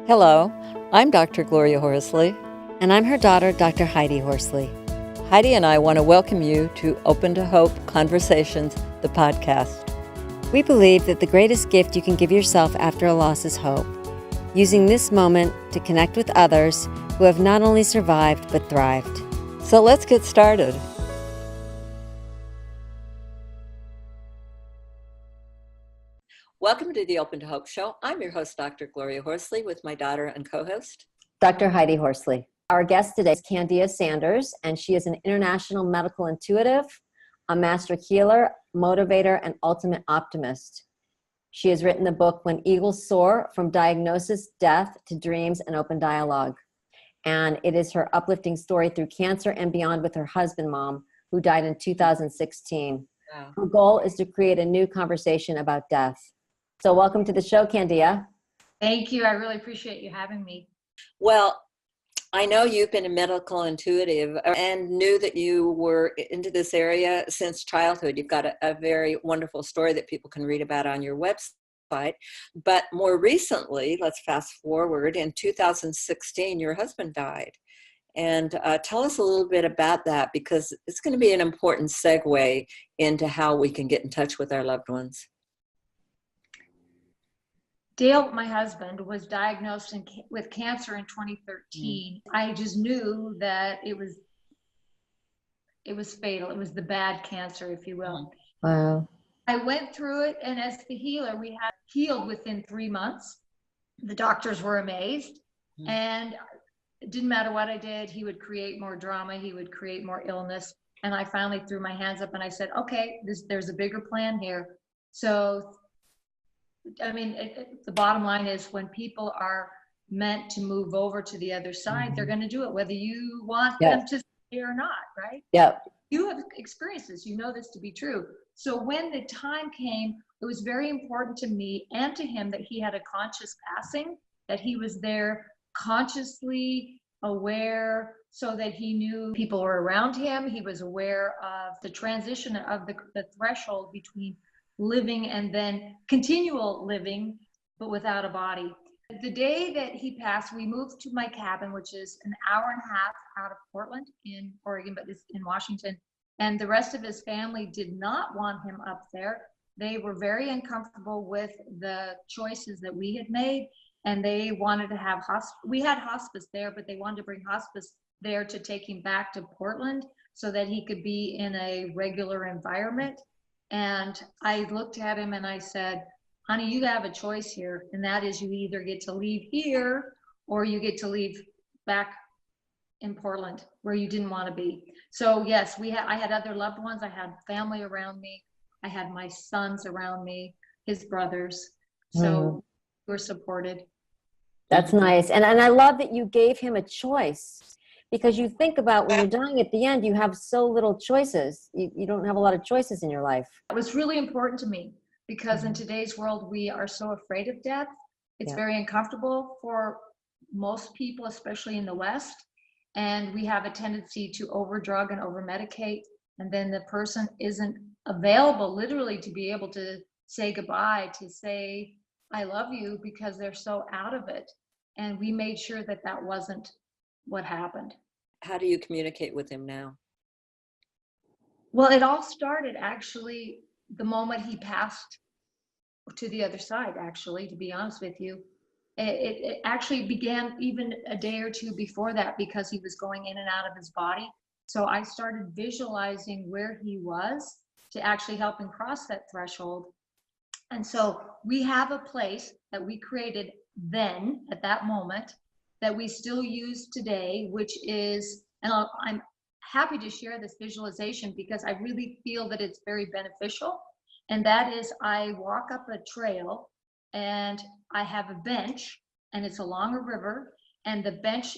Hello, I'm Dr. Gloria Horsley. And I'm her daughter, Dr. Heidi Horsley. Heidi and I want to welcome you to Open to Hope Conversations, the podcast. We believe that the greatest gift you can give yourself after a loss is hope, using this moment to connect with others who have not only survived but thrived. So let's get started. Welcome to the Open to Hope Show. I'm your host, Dr. Gloria Horsley, with my daughter and co-host, Dr. Heidi Horsley. Our guest today is Candia Sanders, and she is an international medical intuitive, a master healer, motivator, and ultimate optimist. She has written the book, When Eagles Soar, From Diagnosis, Death to Dreams and Open Dialogue. And it is her uplifting story through cancer and beyond with her husband, Mom, who died in 2016. Wow. Her goal is to create a new conversation about death. So welcome to the show, Candia. Thank you. I really appreciate you having me. Well, I know you've been a medical intuitive and knew that you were into this area since childhood. You've got a very wonderful story that people can read about on your website. But more recently, let's fast forward, in 2016, your husband died. And tell us a little bit about that, because it's going to be an important segue into how we can get in touch with our loved ones. Dale, my husband, was diagnosed with cancer in 2013. I just knew that it was fatal. It was the bad cancer, if you will. Wow. I went through it, and as the healer, we had healed within 3 months. The doctors were amazed, and it didn't matter what I did. He would create more drama. He would create more illness. And I finally threw my hands up and I said, okay, there's a bigger plan here. So I mean, the bottom line is, when people are meant to move over to the other side, they're going to do it, whether you want them to stay or not, right? Yep. You have experienced this. You know this to be true. So when the time came, it was very important to me and to him that he had a conscious passing, that he was there consciously aware, so that he knew people were around him. He was aware of the transition of the threshold between living and then continual living, but without a body. The day that he passed, we moved to my cabin, which is an hour and a half out of Portland in Oregon, but it's in Washington. And the rest of his family did not want him up there. They were very uncomfortable with the choices that we had made, and they wanted to have we had hospice there, but they wanted to bring hospice there to take him back to Portland so that he could be in a regular environment. And I looked at him and I said, honey, you have a choice here. And that is, you either get to leave here or you get to leave back in Portland where you didn't want to be. So yes, I had other loved ones. I had family around me. I had my sons around me, his brothers. So we're supported. That's nice. And I love that you gave him a choice. Because you think about, when you're dying at the end, you have so little choices. You don't have a lot of choices in your life. It was really important to me, because in today's world, we are so afraid of death. It's very uncomfortable for most people, especially in the West. And we have a tendency to overdrug and over-medicate. And then the person isn't available literally to be able to say goodbye, to say, I love you, because they're so out of it. And we made sure that that wasn't what happened. How do you communicate with him now? Well, it all started actually the moment he passed to the other side, actually, to be honest with you. It actually began even a day or two before that, because he was going in and out of his body. So I started visualizing where he was to actually help him cross that threshold. And so we have a place that we created then, at that moment, that we still use today, which is, and I'm happy to share this visualization because I really feel that it's very beneficial. And that is, I walk up a trail and I have a bench, and it's along a river, and the bench,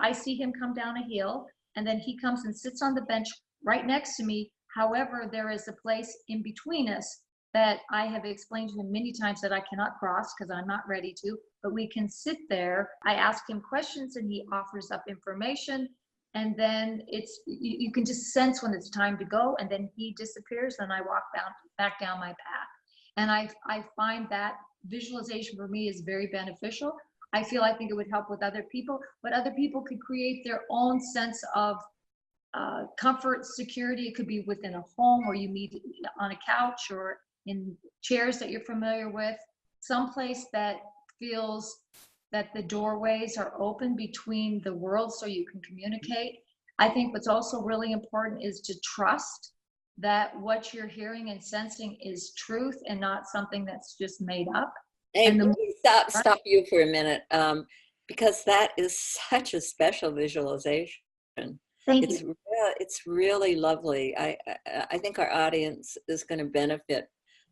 I see him come down a hill, and then he comes and sits on the bench right next to me. However, there is a place in between us that I have explained to him many times that I cannot cross because I'm not ready to, but we can sit there. I ask him questions and he offers up information, and then you can just sense when it's time to go, and then he disappears and I walk back down my path. And I find that visualization for me is very beneficial. I think it would help with other people, but other people could create their own sense of comfort, security. It could be within a home, or you meet on a couch or in chairs that you're familiar with, someplace that feels that the doorways are open between the worlds so you can communicate. I think what's also really important is to trust that what you're hearing and sensing is truth and not something that's just made up. Hey, And let the me stop you for a minute, because that is such a special visualization. thank It's you. it's really lovely. I think our audience is going to benefit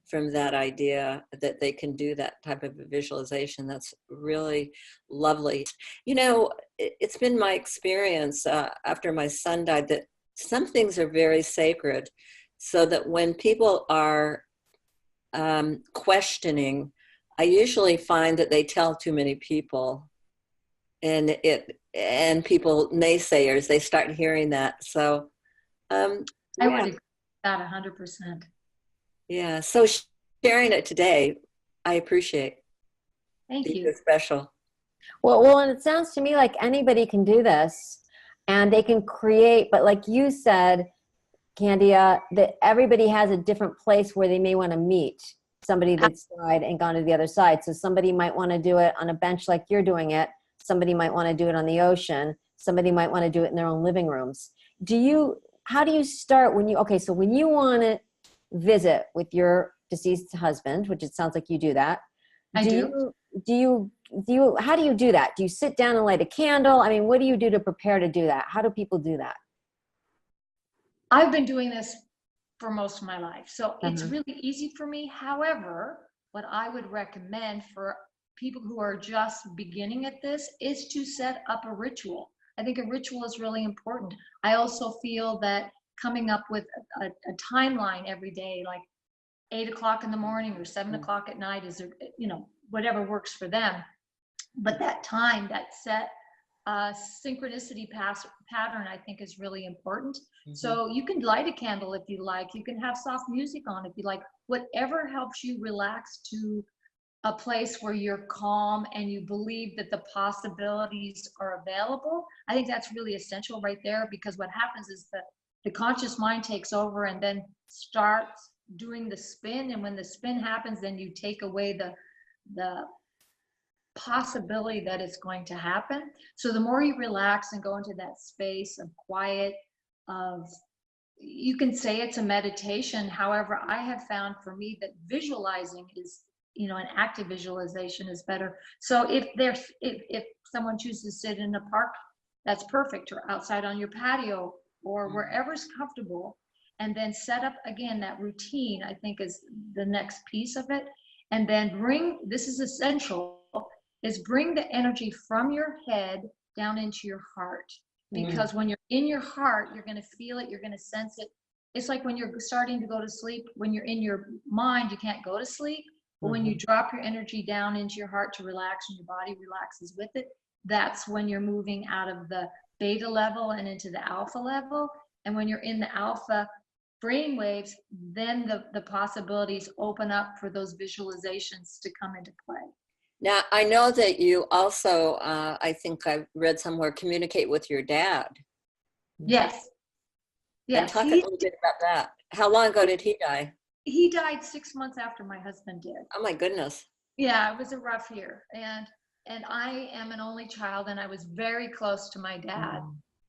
from that idea that they can do that type of a visualization. That's really lovely. You know, it's been my experience after my son died that some things are very sacred, so that when people are questioning, I usually find that they tell too many people, and people naysayers, they start hearing that. So I would yeah, agree with that 100%. yeah. So sharing it today, I appreciate. Thank These you. are special. Well, and it sounds to me like anybody can do this, and they can create, but like you said, Candia, that everybody has a different place where they may want to meet somebody that's died and gone to the other side. So somebody might want to do it on a bench like you're doing it. Somebody might want to do it on the ocean. Somebody might want to do it in their own living rooms. How do you start when so when you want to visit with your deceased husband, which it sounds like you do that, I do. how do you do that? Do you sit down and light a candle? I mean, what do you do to prepare to do that? How do people do that? I've been doing this for most of my life, so it's Uh-huh. really easy for me. However, what I would recommend for people who are just beginning at this is to set up a ritual. I think a ritual is really important. I also feel that coming up with a timeline every day, like 8 o'clock in the morning or 7 o'clock at night, is, whatever works for them. But that time, that set synchronicity pattern, I think, is really important. Mhm. So you can light a candle if you like. You can have soft music on if you like. Whatever helps you relax to a place where you're calm and you believe that the possibilities are available. I think that's really essential right there, because what happens is that the conscious mind takes over and then starts doing the spin. And when the spin happens, then you take away the possibility that it's going to happen. So the more you relax and go into that space of quiet, of, you can say it's a meditation. However, I have found for me that visualizing is, an active visualization is better. So if someone chooses to sit in a park, that's perfect, or outside on your patio, or wherever's comfortable, and then set up again that routine, I think, is the next piece of it. And then this is essential, is bring the energy from your head down into your heart. Because when you're in your heart, you're going to feel it, you're going to sense it. It's like when you're starting to go to sleep, when you're in your mind, you can't go to sleep. But when you drop your energy down into your heart to relax, and your body relaxes with it, that's when you're moving out of the beta level and into the alpha level. And when you're in the alpha brain waves, then the possibilities open up for those visualizations to come into play. Now, I know that you also, I think I've read somewhere, communicate with your dad. Yes. And Yes. talk a little bit about that. How long ago did he die? He died 6 months after my husband did. Oh my goodness. Yeah, it was a rough year. And I am an only child, and I was very close to my dad.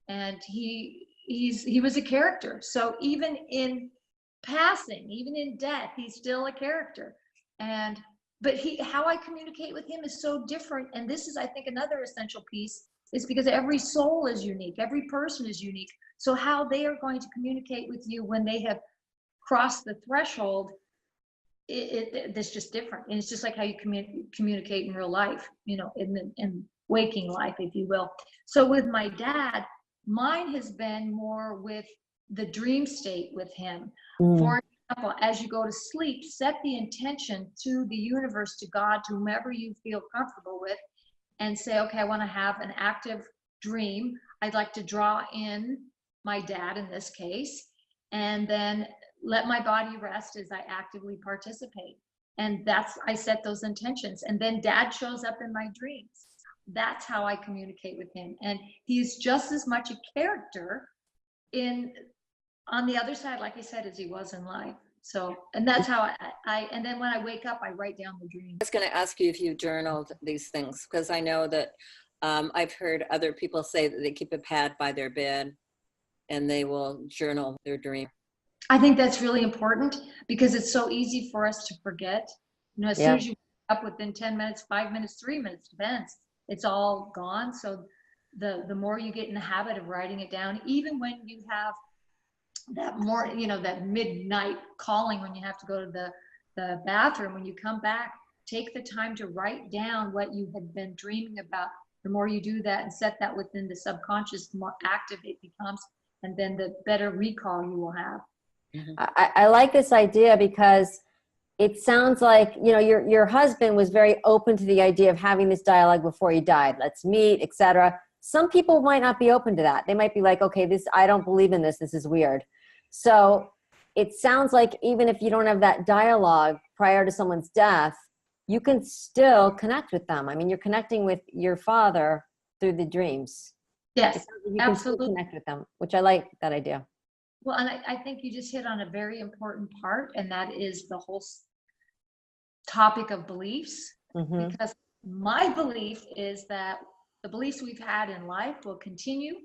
And he was a character. So even in passing, even in death, he's still a character. But how I communicate with him is so different. And this is, I think, another essential piece, is because every soul is unique, every person is unique. So how they are going to communicate with you when they have crossed the threshold, it's just different. And it's just like how you communicate in real life, in waking life, if you will. So with my dad, mine has been more with the dream state with him. For example, as you go to sleep, set the intention to the universe, to God, to whomever you feel comfortable with, and say, okay, I want to have an active dream. I'd like to draw in my dad in this case, and then let my body rest as I actively participate. And I set those intentions. And then dad shows up in my dreams. that's how I communicate with him. And he's just as much a character on the other side, like I said, as he was in life. So, and that's how and then when I wake up, I write down the dream. I was going to ask you if you journaled these things, because I know that I've heard other people say that they keep a pad by their bed and they will journal their dream. I think that's really important because it's so easy for us to forget. You know, as soon as you wake up, within 10 minutes, 5 minutes, 3 minutes, depends, it's all gone. So the more you get in the habit of writing it down, even when you have that that midnight calling, when you have to go to the bathroom, when you come back, take the time to write down what you had been dreaming about. The more you do that and set that within the subconscious, the more active it becomes, and then the better recall you will have. Mm-hmm. I like this idea because it sounds like, your husband was very open to the idea of having this dialogue before he died. Let's meet, etc. Some people might not be open to that. They might be like, okay, I don't believe in this. This is weird. So it sounds like even if you don't have that dialogue prior to someone's death, you can still connect with them. I mean, you're connecting with your father through the dreams. Yes, you absolutely. can still connect with them, which I like that idea. Well, and I think you just hit on a very important part, and that is the whole topic of beliefs. Mm-hmm. Because my belief is that the beliefs we've had in life will continue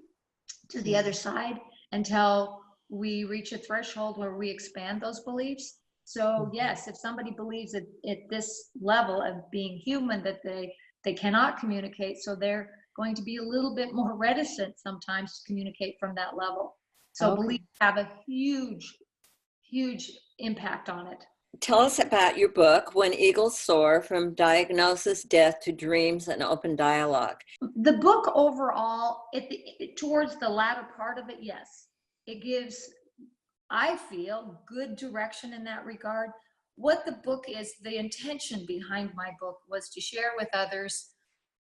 to the other side until we reach a threshold where we expand those beliefs. So yes, if somebody believes at this level of being human that they cannot communicate, so they're going to be a little bit more reticent sometimes to communicate from that level. So beliefs have a huge, huge impact on it. Tell us about your book, When Eagles Soar, From Diagnosis, Death to Dreams and Open Dialogue. The book overall, towards the latter part of it, yes, it gives, I feel, good direction in that regard. What the book is, the intention behind my book was to share with others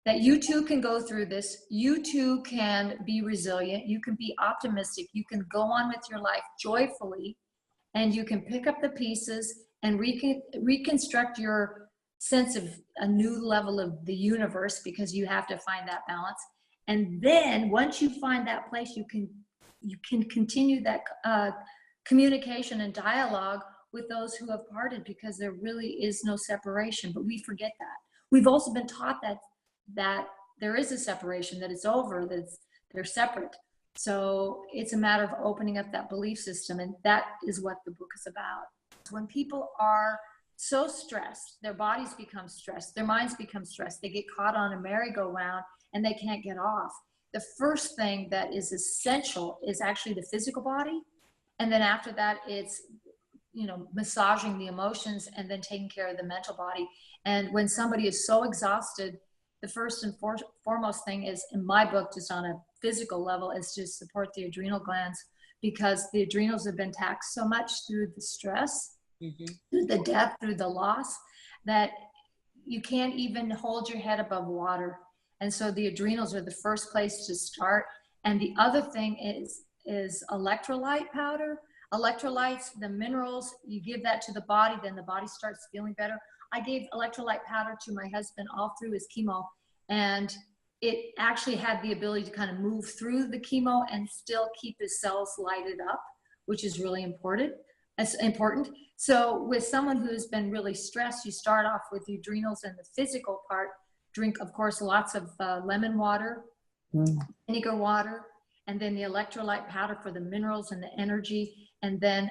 that you too can go through this. You too can be resilient. You can be optimistic. You can go on with your life joyfully, and you can pick up the pieces and reconstruct your sense of a new level of the universe, because you have to find that balance. And then once you find that place, you can continue that communication and dialogue with those who have parted, because there really is no separation. But we forget that. We've also been taught that there is a separation, that it's over, that they're separate. So it's a matter of opening up that belief system, and that is what the book is about. When people are so stressed, their bodies become stressed, their minds become stressed, they get caught on a merry-go-round and they can't get off. The first thing that is essential is actually the physical body, and then after that it's massaging the emotions, and then taking care of the mental body. And when somebody is so exhausted, the first and foremost thing is, in my book, just on a physical level, is to support the adrenal glands, because the adrenals have been taxed so much through the stress, through the death, through the loss, that you can't even hold your head above water. And so the adrenals are the first place to start. And the other thing is electrolyte powder. Electrolytes, the minerals, you give that to the body, then the body starts feeling better. I gave electrolyte powder to my husband all through his chemo, and it actually had the ability to kind of move through the chemo and still keep his cells lighted up, which is really important. So with someone who's been really stressed, you start off with the adrenals and the physical part. Drink, of course, lots of lemon water, vinegar water, and then the electrolyte powder for the minerals and the energy, and then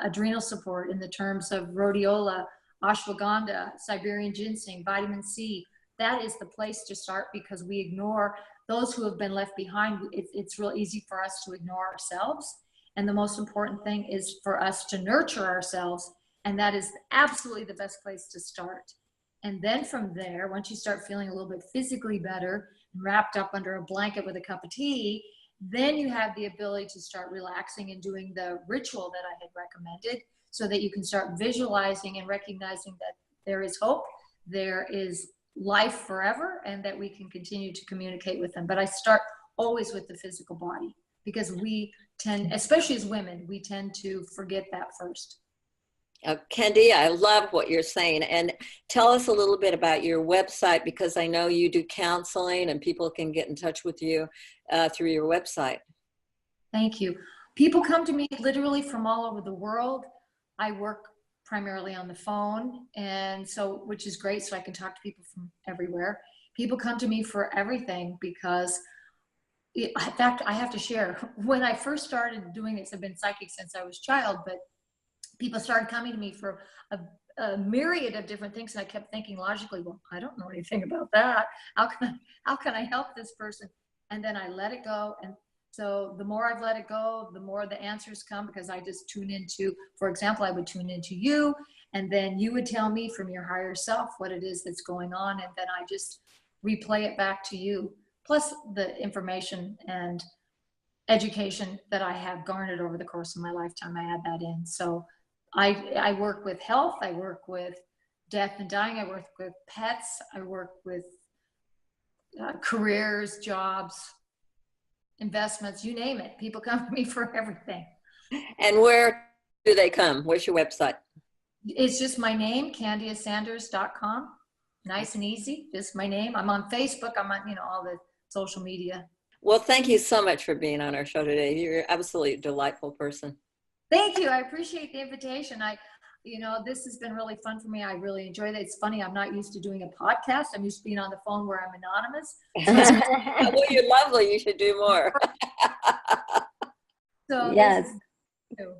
adrenal support in the terms of rhodiola, ashwagandha, Siberian ginseng, vitamin C. That is the place to start, because we ignore those who have been left behind. It's real easy for us to ignore ourselves. And the most important thing is for us to nurture ourselves. And that is absolutely the best place to start. And then from there, once you start feeling a little bit physically better, wrapped up under a blanket with a cup of tea, then you have the ability to start relaxing and doing the ritual that I had recommended, so that you can start visualizing and recognizing that there is hope, there is life forever, and that we can continue to communicate with them. But I start always with the physical body, because we tend, especially as women, we tend to forget that first. Candia, I love what you're saying. And tell us a little bit about your website, because I know you do counseling and people can get in touch with you through your website. Thank you. People come to me literally from all over the world. I work primarily on the phone, and so, which is great, so I can talk to people from everywhere. People come to me for everything because, in fact, I have to share, when I first started doing this, I've been psychic since I was a child, but people started coming to me for a myriad of different things, and I kept thinking logically, well, I don't know anything about that. How can I help this person? And then I let it go, and so the more I've let it go, the more the answers come, because I just tune into, for example, I would tune into you, and then you would tell me from your higher self what it is that's going on, and then I just replay it back to you, plus the information and education that I have garnered over the course of my lifetime. I add that in. So I work with health, I work with death and dying, I work with pets, I work with careers, jobs, investments, you name it. People come to me for everything. And where do they come? Where's your website? It's just my name, candiasanders.com. Nice and easy, just my name. I'm on Facebook, I'm on, all the social media. Well, thank you so much for being on our show today. You're absolutely a delightful person. Thank you. I appreciate the invitation. This has been really fun for me. I really enjoyed it. It's funny, I'm not used to doing a podcast. I'm used to being on the phone where I'm anonymous. Well, you're lovely. You should do more. So yes.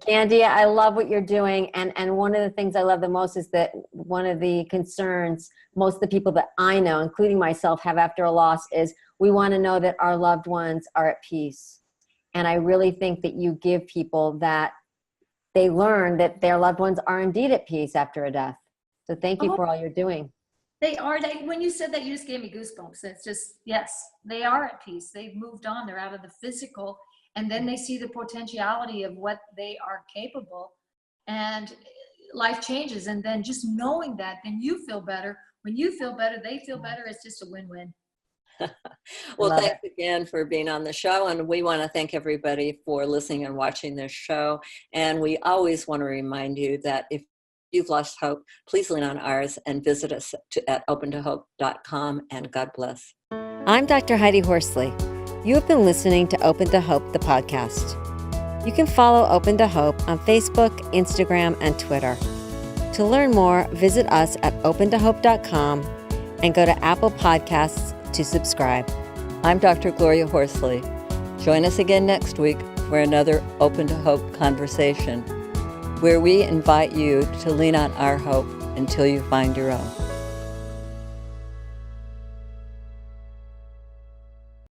Candia, I love what you're doing. And one of the things I love the most is that one of the concerns most of the people that I know, including myself, have after a loss is we want to know that our loved ones are at peace. And I really think that you give people that they learn that their loved ones are indeed at peace after a death. So thank you for all you're doing. They are. When you said that, you just gave me goosebumps. It's just, yes, they are at peace. They've moved on. They're out of the physical. And then they see the potentiality of what they are capable. And life changes. And then just knowing that, then you feel better. When you feel better, they feel better. It's just a win-win. Well, thanks again for being on the show. And we want to thank everybody for listening and watching this show. And we always want to remind you that if you've lost hope, please lean on ours and visit us at opentohope.com, and God bless. I'm Dr. Heidi Horsley. You have been listening to Open to Hope, the podcast. You can follow Open to Hope on Facebook, Instagram, and Twitter. To learn more, visit us at opentohope.com and go to Apple Podcasts to subscribe. I'm Dr. Gloria Horsley. Join us again next week for another Open to Hope conversation, where we invite you to lean on our hope until you find your own.